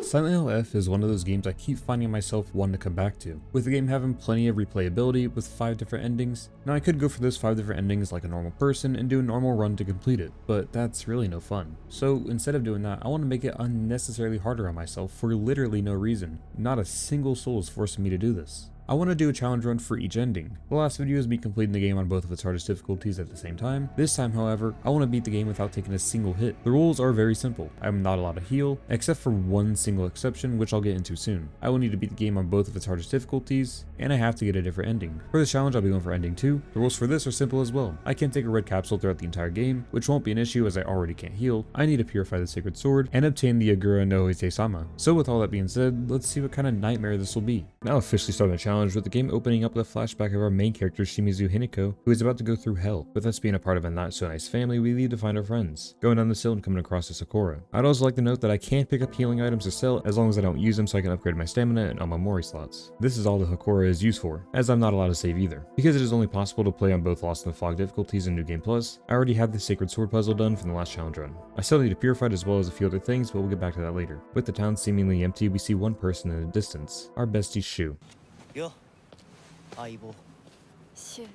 Silent Hill F is one of those games I keep finding myself wanting to come back to, with the game having plenty of replayability with 5 different endings. Now I could go for those 5 different endings like a normal person and do a normal run to complete it, but that's really no fun. So instead of doing that, I want to make it unnecessarily harder on myself for literally no reason. Not a single soul is forcing me to do this. I want to do a challenge run for each ending. The last video is me completing the game on both of its hardest difficulties at the same time. This time, however, I want to beat the game without taking a single hit. The rules are very simple. I am not allowed to heal, except for one single exception, which I'll get into soon. I will need to beat the game on both of its hardest difficulties, and I have to get a different ending. For this challenge, I'll be going for ending 2. The rules for this are simple as well. I can't take a red capsule throughout the entire game, which won't be an issue as I already can't heal. I need to purify the sacred sword and obtain the Agura no Hite-sama. So with all that being said, let's see what kind of nightmare this will be. Now officially starting the challenge with the game opening up with a flashback of our main character Shimizuhinako, who is about to go through hell. With us being a part of a not so nice family, we leave to find our friends, going down the hill and coming across a Sakura. I'd also like to note that I can pick up healing items to sell as long as I don't use them so I can upgrade my stamina and Amamori slots. This is all the Hakura is used for, as I'm not allowed to save either. Because it is only possible to play on both Lost in the Fog difficulties and New Game Plus, I already have the Sacred Sword puzzle done from the last challenge run. I still need to purify it as well as a few other things, but we'll get back to that later. With the town seemingly empty, we see one person in the distance, our bestie Shu. Yo, Aibo. Shu.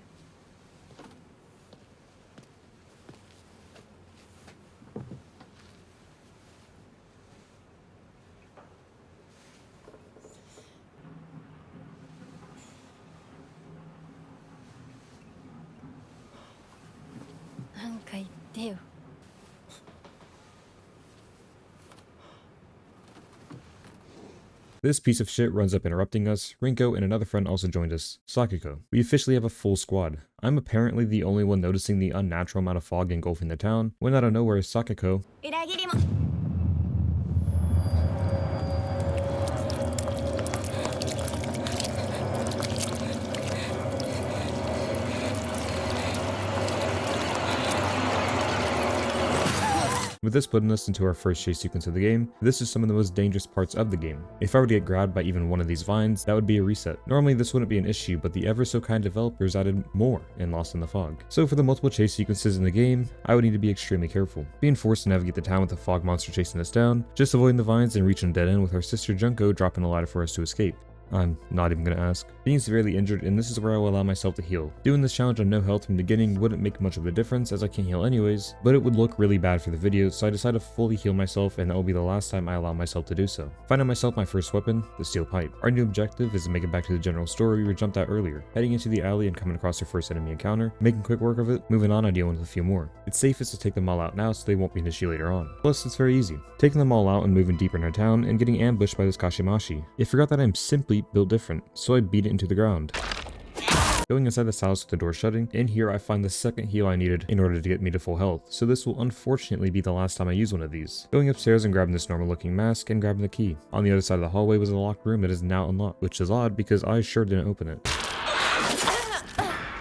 なんか言ってよ。This piece of shit runs up interrupting us. Rinko and another friend also joined us, Sakiko. We officially have a full squad. I'm apparently the only one noticing the unnatural amount of fog engulfing the town, when out of nowhere Sakiko With this putting us into our first chase sequence of the game, this is some of the most dangerous parts of the game. If I were to get grabbed by even one of these vines, that would be a reset. Normally this wouldn't be an issue, but the ever so kind developers added more in Lost in the Fog. So for the multiple chase sequences in the game, I would need to be extremely careful. Being forced to navigate the town with a fog monster chasing us down, just avoiding the vines and reaching a dead end with our sister Junko dropping a ladder for us to escape. I'm not even gonna ask. Being severely injured, and this is where I will allow myself to heal. Doing this challenge on no health from the beginning wouldn't make much of a difference as I can't heal anyways, but it would look really bad for the video, so I decided to fully heal myself, and that will be the last time I allow myself to do so. Finding myself my first weapon, the steel pipe. Our new objective is to make it back to the general store we were jumped at earlier, heading into the alley and coming across our first enemy encounter, making quick work of it, moving on and dealing with a few more. It's safest to take them all out now so they won't be an issue later on. Plus, it's very easy. Taking them all out and moving deeper in our town and getting ambushed by this Kashimashi. It forgot that I'm simply built different, so I beat it into the ground. Going inside this house with the door shutting, in here I find the second heal I needed in order to get me to full health, so this will unfortunately be the last time I use one of these. Going upstairs and grabbing this normal looking mask and grabbing the key. On the other side of the hallway was a locked room that is now unlocked, which is odd because I sure didn't open it.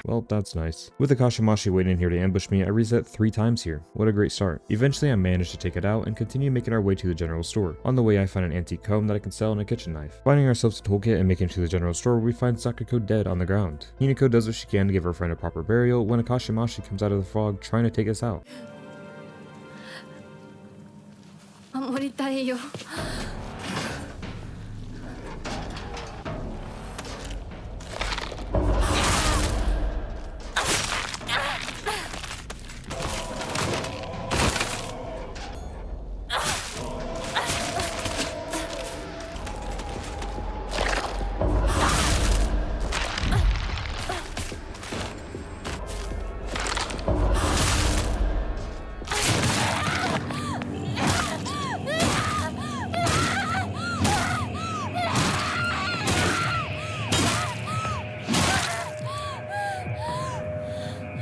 Well, that's nice. With the Kashimashi waiting here to ambush me, I reset 3 times here. What a great start. Eventually I managed to take it out and continue making our way to the general store. On the way I find an antique comb that I can sell and a kitchen knife. Finding ourselves a toolkit and making it to the general store, we find Sakiko dead on the ground. Hinako does what she can to give her friend a proper burial when a Kashimashi comes out of the fog trying to take us out. 守りたいよ。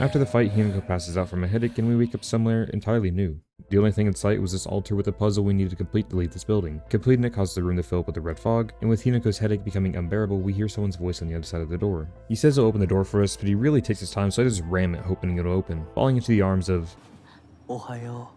After the fight, Hinako passes out from a headache and we wake up somewhere entirely new. The only thing in sight was this altar with a puzzle we needed to complete to leave this building. Completing it caused the room to fill up with a red fog, and with Hinako's headache becoming unbearable, we hear someone's voice on the other side of the door. He says he'll open the door for us, but he really takes his time, so I just ram it hoping it'll open, falling into the arms of... Ohayo.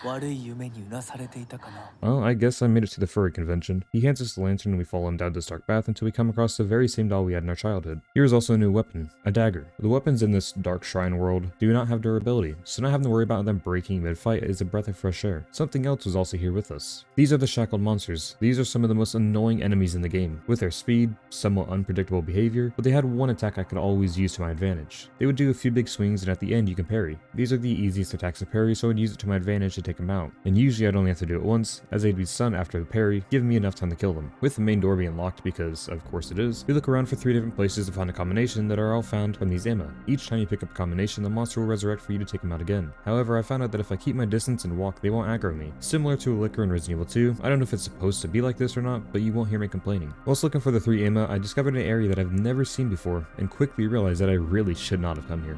悪い夢にうなされていたかな。 Well, I guess I made it to the furry convention. He hands us the lantern and we follow him down this dark path until we come across the very same doll we had in our childhood. Here is also a new weapon, a dagger. The weapons in this dark shrine world do not have durability, so not having to worry about them breaking mid-fight is a breath of fresh air. Something else was also here with us. These are the shackled monsters. These are some of the most annoying enemies in the game. With their speed, somewhat unpredictable behavior, but they had one attack I could always use to my advantage. They would do a few big swings and at the end you can parry. These are the easiest attacks to parry, so I'd use it to my advantage to take them out. And usually I'd only have to do it once, as they'd be stunned after the parry, giving me enough time to kill them. With the main door being locked because, of course it is, we look around for 3 different places to find a combination that are all found from these ammo. Each time you pick up a combination, the monster will resurrect for you to take them out again. However, I found out that if I keep my distance and walk, they won't aggro me. Similar to a Licker in Resident Evil 2, I don't know if it's supposed to be like this or not, but you won't hear me complaining. Whilst looking for the 3 ammo, I discovered an area that I've never seen before, and quickly realized that I really should not have come here.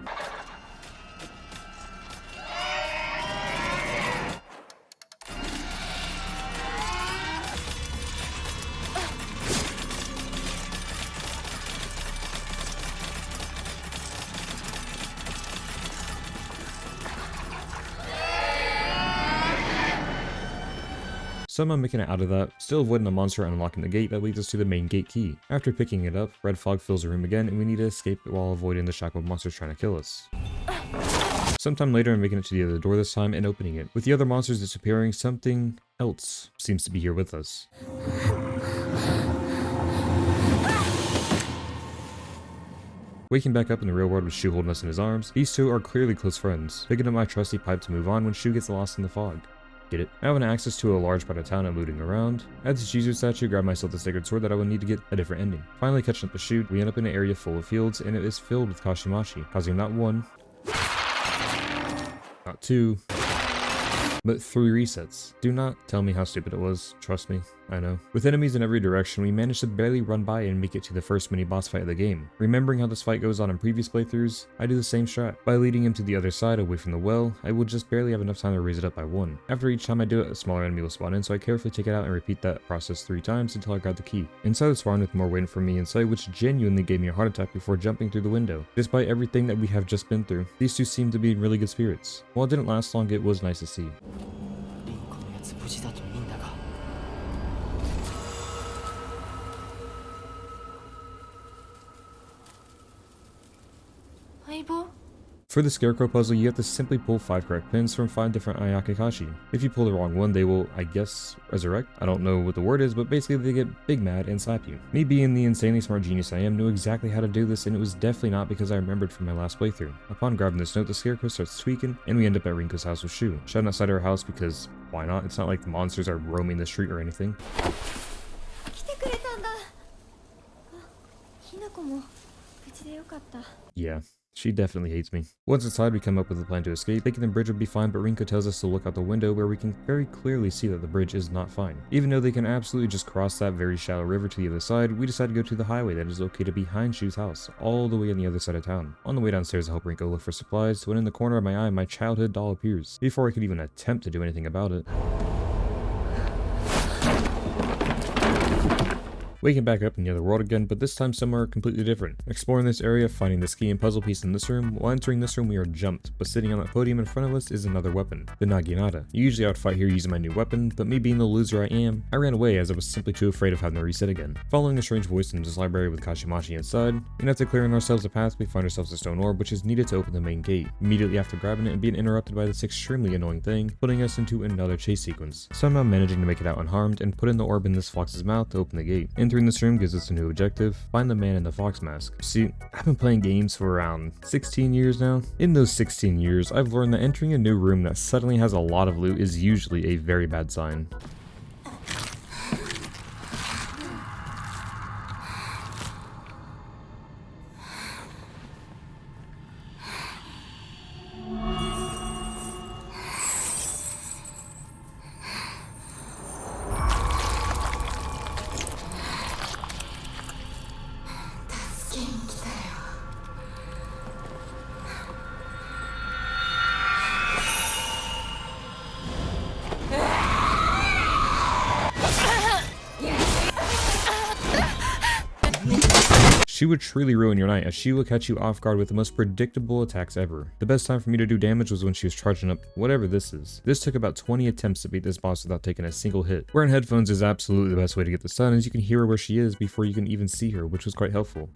Somehow making it out of that, still avoiding the monster and unlocking the gate that leads us to the main gate key. After picking it up, red fog fills the room again and we need to escape while avoiding the shackled monsters trying to kill us. Sometime later I'm making it to the other door this time and opening it. With the other monsters disappearing, something else seems to be here with us. Waking back up in the real world with Shu holding us in his arms, these two are clearly close friends, picking up my trusty pipe to move on when Shu gets lost in the fog. Get it? Having access to a large part of town and looting around. At the Jesus statue, grab myself the sacred sword that I would need to get a different ending. Finally catching up the chute, we end up in an area full of fields and it is filled with Kashimashi, causing not 1, not 2, but 3 resets. Do not tell me how stupid it was, trust me, I know. With enemies in every direction, we managed to barely run by and make it to the first mini boss fight of the game. Remembering how this fight goes on in previous playthroughs, I do the same strat. By leading him to the other side away from the well, I will just barely have enough time to raise it up by 1. After each time I do it, a smaller enemy will spawn in, so I carefully take it out and repeat that process 3 times until I grab the key. Inside the spawn with more waiting for me inside, which genuinely gave me a heart attack before jumping through the window. Despite everything that we have just been through, these two seem to be in really good spirits. While it didn't last long, it was nice to see. リンコのやつ無事だといいんだが。相棒 For the Scarecrow puzzle, you have to simply pull 5 correct pins from 5 different Ayakakashi. If you pull the wrong one, they will, I guess, resurrect? I don't know what the word is, but basically they get big mad and slap you. Me being the insanely smart genius I am, knew exactly how to do this, and it was definitely not because I remembered from my last playthrough. Upon grabbing this note, the Scarecrow starts tweaking, and we end up at Rinko's house with Shu. Shouting outside her house because, why not? It's not like the monsters are roaming the street or anything. 来てくれたんだ。あ、ひなこも無事でよかった。 Yeah. She definitely hates me. Once inside, we come up with a plan to escape, thinking the bridge would be fine, but Rinko tells us to look out the window where we can very clearly see that the bridge is not fine. Even though they can absolutely just cross that very shallow river to the other side, we decide to go to the highway that is located behind Shu's house, all the way on the other side of town. On the way downstairs, I help Rinko look for supplies, when in the corner of my eye, my childhood doll appears, before I could even attempt to do anything about it. Waking back up in the other world again, but this time somewhere completely different. Exploring this area, finding this key and puzzle piece in this room. While entering this room, we are jumped, but sitting on that podium in front of us is another weapon, the Naginata. Usually I would fight here using my new weapon, but me being the loser I am, I ran away as I was simply too afraid of having to reset again. Following a strange voice in this library with Kashimashi inside, and after clearing ourselves a path, we find ourselves a stone orb which is needed to open the main gate. Immediately after grabbing it and being interrupted by this extremely annoying thing, putting us into another chase sequence. Somehow managing to make it out unharmed and put in the orb in this fox's mouth to open the gate. Entering this room gives us a new objective, find the man in the fox mask. See, I've been playing games for around 16 years now. In those 16 years, I've learned that entering a new room that suddenly has a lot of loot is usually a very bad sign. She would truly ruin your night, as she would catch you off guard with the most predictable attacks ever. The best time for me to do damage was when she was charging up whatever this is. This took about 20 attempts to beat this boss without taking a single hit. Wearing headphones is absolutely the best way to get this done, as you can hear where she is before you can even see her, which was quite helpful.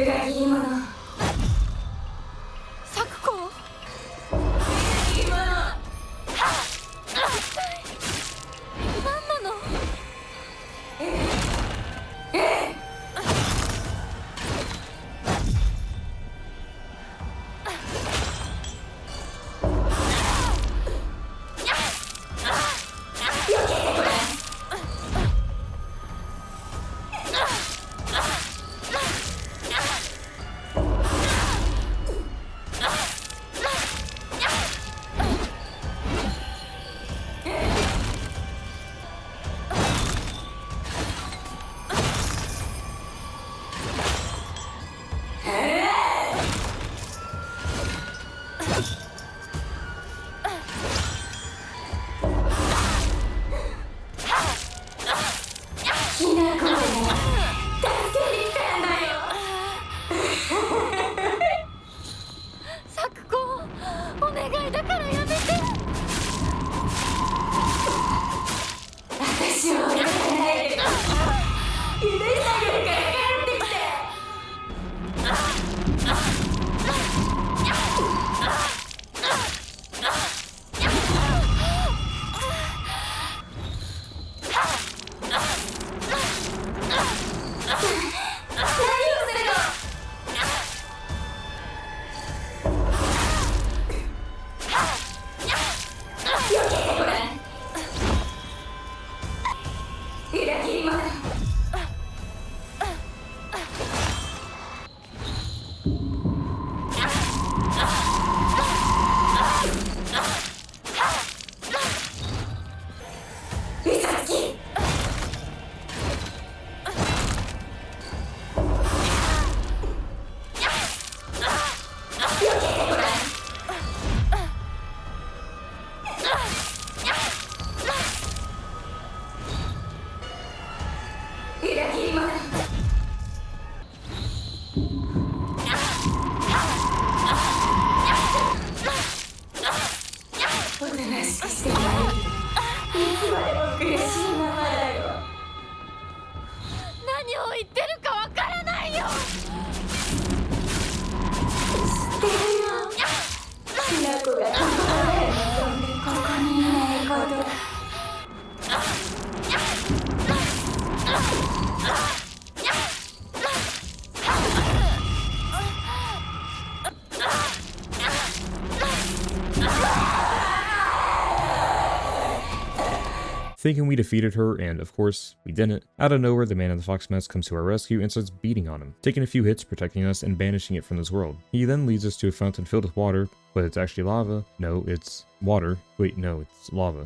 Thinking we defeated her, and of course, we didn't, out of nowhere the man in the fox mask comes to our rescue and starts beating on him, taking a few hits, protecting us, and banishing it from this world. He then leads us to a fountain filled with water, but it's actually lava. No, it's water. Wait, no, it's lava.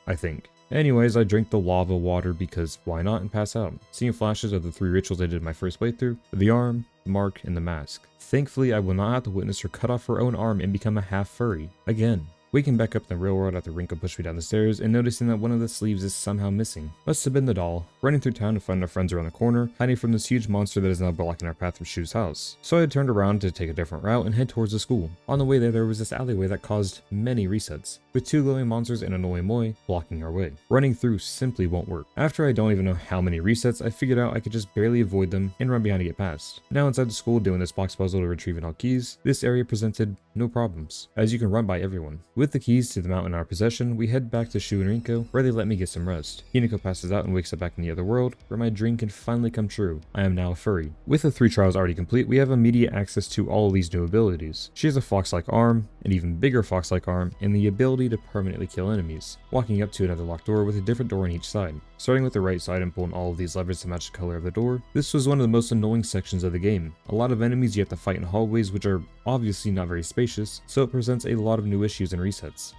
I think. Anyways, I drink the lava water because why not, and pass out, seeing flashes of the 3 rituals I did in my first playthrough: the arm, the mark, and the mask. Thankfully, I will not have to witness her cut off her own arm and become a half furry. Again. Waking back up in the real world after Rinko pushed me down the stairs and noticing that one of the sleeves is somehow missing. Must have been the doll. Running through town to find our friends around the corner, hiding from this huge monster that is now blocking our path from Shu's house. So I had turned around to take a different route and head towards the school. On the way there was this alleyway that caused many resets, with 2 glowing monsters and a Noemoi blocking our way. Running through simply won't work. After I don't even know how many resets, I figured out I could just barely avoid them and run behind to get past. Now inside the school doing this box puzzle to retrieve all keys, this area presented no problems, as you can run by everyone. With the keys to the mountain in our possession, we head back to Shu and Rinko, where they let me get some rest. Hinako passes out and wakes up back in the other world, where my dream can finally come true. I am now a furry. With the 3 trials already complete, we have immediate access to all of these new abilities. She has a fox-like arm, an even bigger fox-like arm, and the ability to permanently kill enemies, walking up to another locked door with a different door on each side. Starting with the right side and pulling all of these levers to match the color of the door, this was one of the most annoying sections of the game. A lot of enemies you have to fight in hallways which are obviously not very spacious, so it presents a lot of new issues and resets.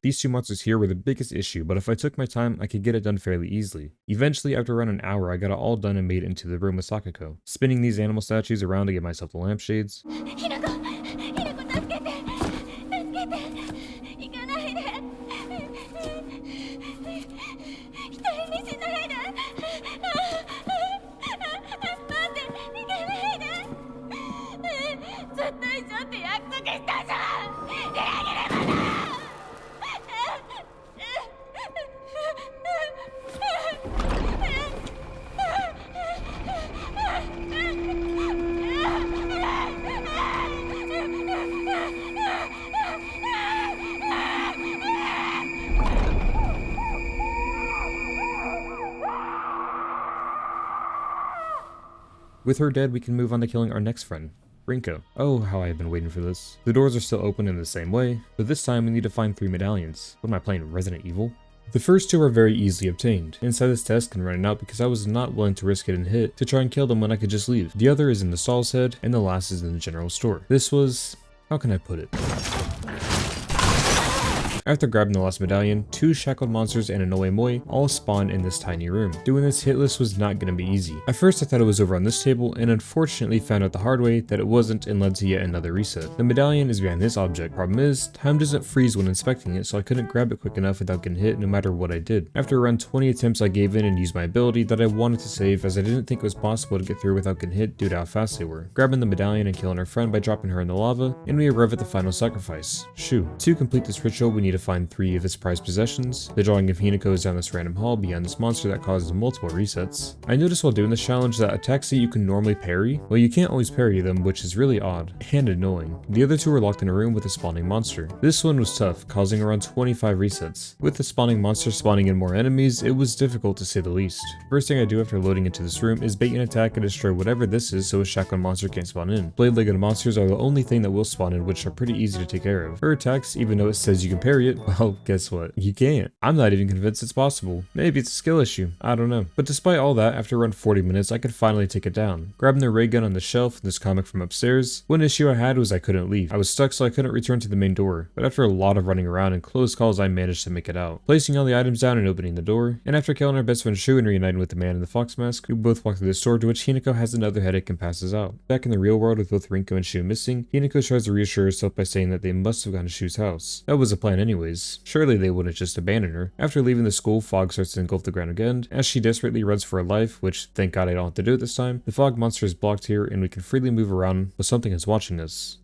These 2 monsters here were the biggest issue, but if I took my time, I could get it done fairly easily. Eventually, after around an hour, I got it all done and made it into the room with Sakako, spinning these animal statues around to get myself the lampshades. With her dead, we can move on to killing our next friend, Rinko. Oh, how I have been waiting for this. The doors are still open in the same way, but this time we need to find 3 medallions. What am I playing, Resident Evil? The first 2 are very easily obtained, inside this desk and running out because I was not willing to risk getting hit to try and kill them when I could just leave. The other is in the stall's head, and the last is in the general store. This was... how can I put it? After grabbing the last medallion, 2 shackled monsters and a Noe all spawn in this tiny room. Doing this hit list was not going to be easy. At first I thought it was over on this table, and unfortunately found out the hard way that it wasn't and led to yet another reset. The medallion is behind this object. Problem is, time doesn't freeze when inspecting it, so I couldn't grab it quick enough without getting hit no matter what I did. After around 20 attempts I gave in and used my ability that I wanted to save, as I didn't think it was possible to get through without getting hit due to how fast they were. Grabbing the medallion and killing our friend by dropping her in the lava, and we arrive at the final sacrifice, Shu. To complete this ritual we need to find 3 of his prized possessions. The drawing of Hinako is down this random hall beyond this monster that causes multiple resets. I noticed while doing this challenge that attacks that you can normally parry, well, you can't always parry them, which is really odd and annoying. The other 2 were locked in a room with a spawning monster. This one was tough, causing around 25 resets. With the spawning monster spawning in more enemies, it was difficult to say the least. First thing I do after loading into this room is bait an attack and destroy whatever this is so a shotgun monster can't spawn in. Blade-legged monsters are the only thing that will spawn in, which are pretty easy to take care of. Her attacks, even though it says you can parry it, well, guess what? You can't. I'm not even convinced it's possible. Maybe it's a skill issue. I don't know. But despite all that, after around 40 minutes, I could finally take it down. Grabbing the ray gun on the shelf in this comic from upstairs, one issue I had was I couldn't leave. I was stuck, so I couldn't return to the main door. But after a lot of running around and close calls, I managed to make it out. Placing all the items down and opening the door, and after killing our best friend Shu and reuniting with the man in the fox mask, we both walk through the store, to which Hinako has another headache and passes out. Back in the real world with both Rinko and Shu missing, Hinako tries to reassure herself by saying that they must have gone to Shu's house. That was the plan anyways. Surely they wouldn't just abandon her. After leaving the school, fog starts to engulf the ground again, as she desperately runs for her life, which thank god I don't have to do it this time. The fog monster is blocked here and we can freely move around, but something is watching us.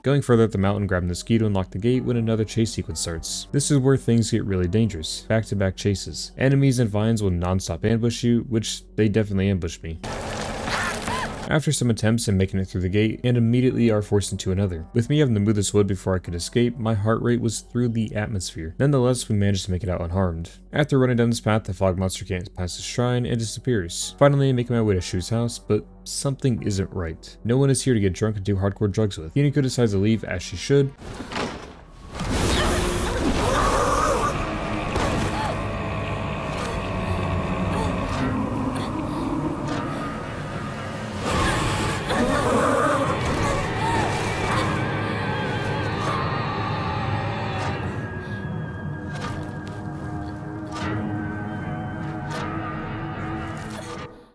Going further up the mountain, grabbing the ski to unlock the gate when another chase sequence starts. This is where things get really dangerous. Back-to-back chases. Enemies and vines will non-stop ambush you, which they definitely ambushed me. After some attempts and making it through the gate, and immediately are forced into another. With me having to move this wood before I could escape, my heart rate was through the atmosphere. Nonetheless, we managed to make it out unharmed. After running down this path, the fog monster can't pass the shrine and disappears. Finally, making my way to Shu's house, but something isn't right. No one is here to get drunk and do hardcore drugs with. Hinako decides to leave, as she should.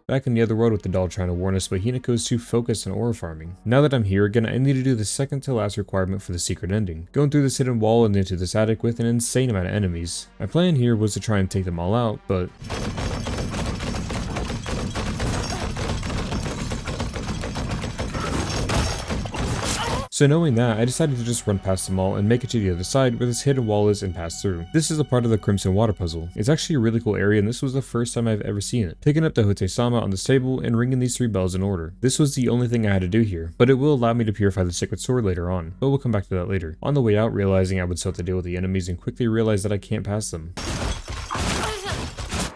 Back in the other world with the doll trying to warn us, but Hinako is too focused on ore farming. Now that I'm here again, I need to do the second to last requirement for the secret ending. Going through this hidden wall and into this attic with an insane amount of enemies. My plan here was to try and take them all out, but... So knowing that, I decided to just run past them all and make it to the other side where this hidden wall is and pass through. This is a part of the Crimson Water puzzle. It's actually a really cool area and this was the first time I've ever seen it. Picking up the Hote-sama on this table and ringing these 3 bells in order. This was the only thing I had to do here, but it will allow me to purify the sacred sword later on, but we'll come back to that later. On the way out, realizing I would still have to deal with the enemies and quickly realized that I can't pass them.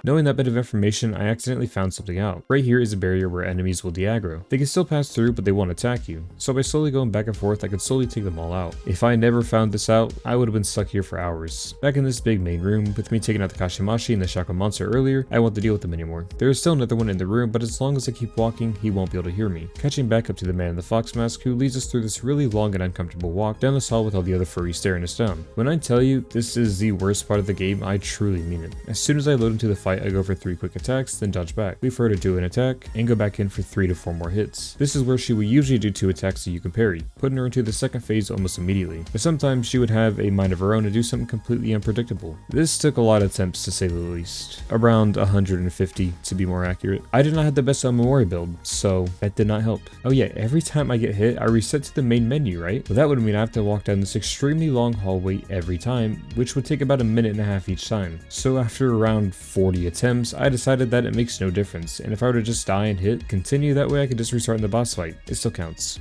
Knowing that bit of information, I accidentally found something out. Right here is a barrier where enemies will de-aggro. They can still pass through, but they won't attack you. So by slowly going back and forth, I could slowly take them all out. If I never found this out, I would have been stuck here for hours. Back in this big main room, with me taking out the Kashimashi and the Shaka monster earlier, I won't have to deal with them anymore. There is still another one in the room, but as long as I keep walking, he won't be able to hear me. Catching back up to the man in the fox mask, who leads us through this really long and uncomfortable walk down this hall with all the other furries staring us down. When I tell you this is the worst part of the game, I truly mean it. As soon as I load into the fight, I go for 3 quick attacks, then dodge back. Wait for her to do an attack, and go back in for 3 to 4 more hits. This is where she will usually do 2 attacks so you can parry, putting her into the second phase almost immediately. But sometimes she would have a mind of her own and do something completely unpredictable. This took a lot of attempts to say the least. Around 150 to be more accurate. I did not have the best memory build, so that did not help. Oh yeah, every time I get hit, I reset to the main menu, right? Well, that would mean I have to walk down this extremely long hallway every time, which would take about 1.5 minutes each time. So after around 40 attempts, I decided that it makes no difference, and if I were to just die and hit continue, that way I could just restart in the boss fight. It still counts.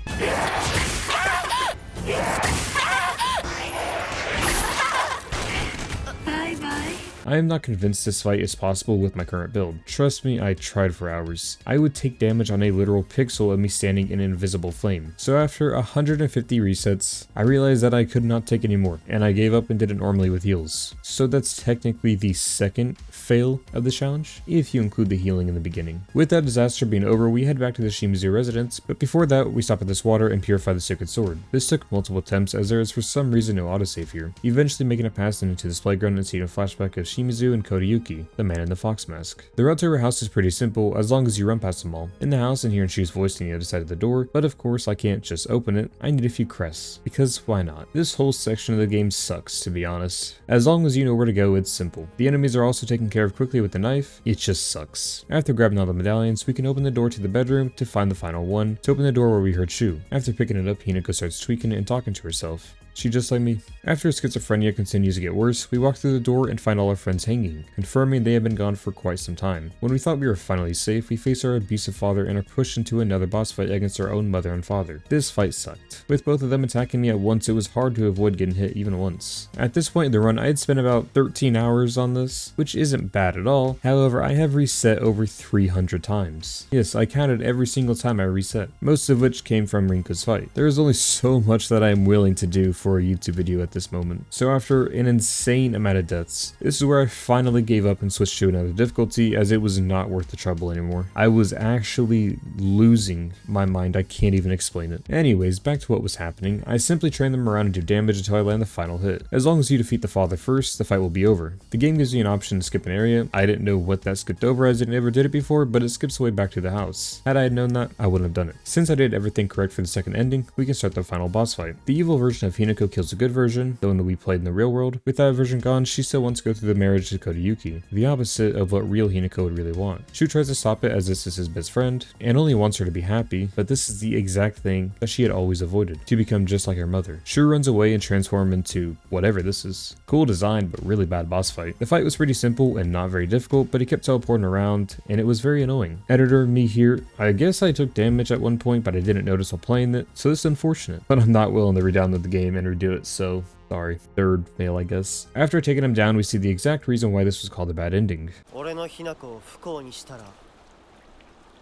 Bye bye. I am not convinced this fight is possible with my current build. Trust me, I tried for hours. I would take damage on a literal pixel of me standing in an invisible flame. So after 150 resets, I realized that I could not take any more, and I gave up and did it normally with heals. So that's technically the second fail of the challenge, if you include the healing in the beginning. With that disaster being over, we head back to the Shimizu residence, but before that, we stop at this water and purify the sacred sword. This took multiple attempts as there is for some reason no autosave here, eventually making it past into this playground and seeing a flashback of Shimizu and Kodayuki, the man in the fox mask. The route to her house is pretty simple as long as you run past them all. In the house and hearing Shu's voice on the other side of the door, but of course I can't just open it, I need a few crests, because why not? This whole section of the game sucks, to be honest. As long as you know where to go, it's simple. The enemies are also taken care of quickly with the knife, it just sucks. After grabbing all the medallions, we can open the door to the bedroom to find the final one, to open the door where we heard Shu. After picking it up, Hinako starts tweaking it and talking to herself. She just like me. After schizophrenia continues to get worse, we walk through the door and find all our friends hanging, confirming they have been gone for quite some time. When we thought we were finally safe, we face our abusive father and are pushed into another boss fight against our own mother and father. This fight sucked. With both of them attacking me at once, it was hard to avoid getting hit even once. At this point in the run, I had spent about 13 hours on this, which isn't bad at all. However, I have reset over 300 times. Yes, I counted every single time I reset, most of which came from Rinku's fight. There is only so much that I am willing to do for a YouTube video at this moment. So after an insane amount of deaths, this is where I finally gave up and switched to another difficulty as it was not worth the trouble anymore. I was actually losing my mind, I can't even explain it. Anyways, back to what was happening. I simply trained them around and do damage until I land the final hit. As long as you defeat the father first, the fight will be over. The game gives you an option to skip an area. I didn't know what that skipped over as I never did it before, but it skips away back to the house. Had I had known that, I wouldn't have done it. Since I did everything correct for the second ending, we can start the final boss fight. The evil version of Hinako kills a good version, the one that we played in the real world. With that version gone, she still wants to go through the marriage to Kodayuki, the opposite of what real Hinako would really want. Shu tries to stop it as this is his best friend, and only wants her to be happy, but this is the exact thing that she had always avoided, to become just like her mother. Shu runs away and transforms into whatever this is. Cool design, but really bad boss fight. The fight was pretty simple and not very difficult, but he kept teleporting around, and it was very annoying. Editor, me here, I guess I took damage at one point, but I didn't notice while playing it, so this is unfortunate. But I'm not willing to re-download the game and redo it, so sorry. Third fail, I guess. After taking him down, we see the exact reason why this was called a bad ending. 俺のひなこを不幸にしたら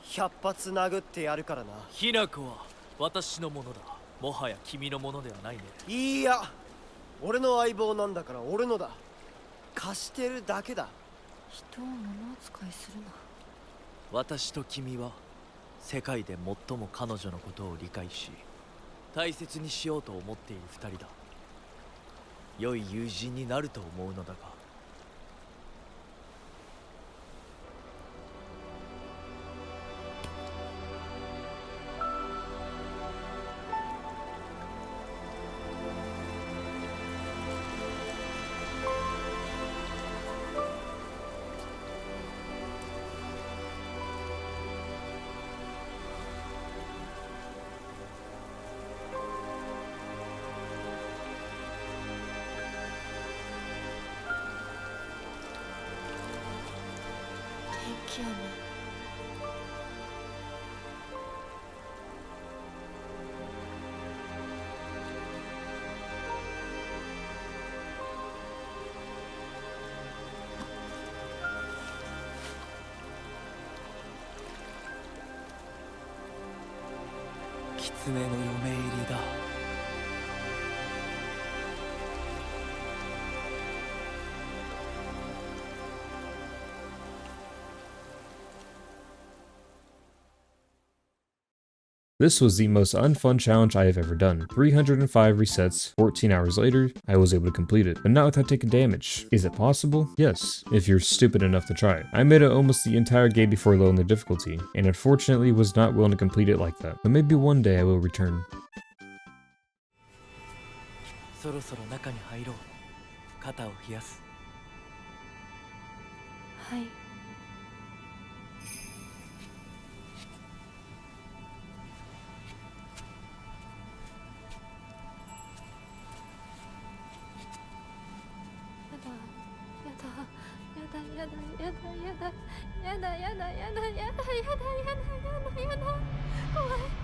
100発殴ってやるからな。ひなこは私のものだ。もはや君のものではないね。いや、俺の相棒なんだから俺のだ。貸してるだけだ。人を物扱いするな。私と君は世界で最も彼女のことを理解し、大切にしようと思っている二人だ。良い友人になると思うのだが。天気雨。狐の嫁入りだ。This was the most unfun challenge I have ever done. 305 resets, 14 hours later, I was able to complete it, but not without taking damage. Is it possible? Yes, if you're stupid enough to try it. I made it almost the entire game before lowering the difficulty, and unfortunately was not willing to complete it like that. But maybe one day I will return. そろそろ中に入ろう。肩を冷やす。はい。やだやだやだやだやだやだやだやだやだやだやだやだ怖い。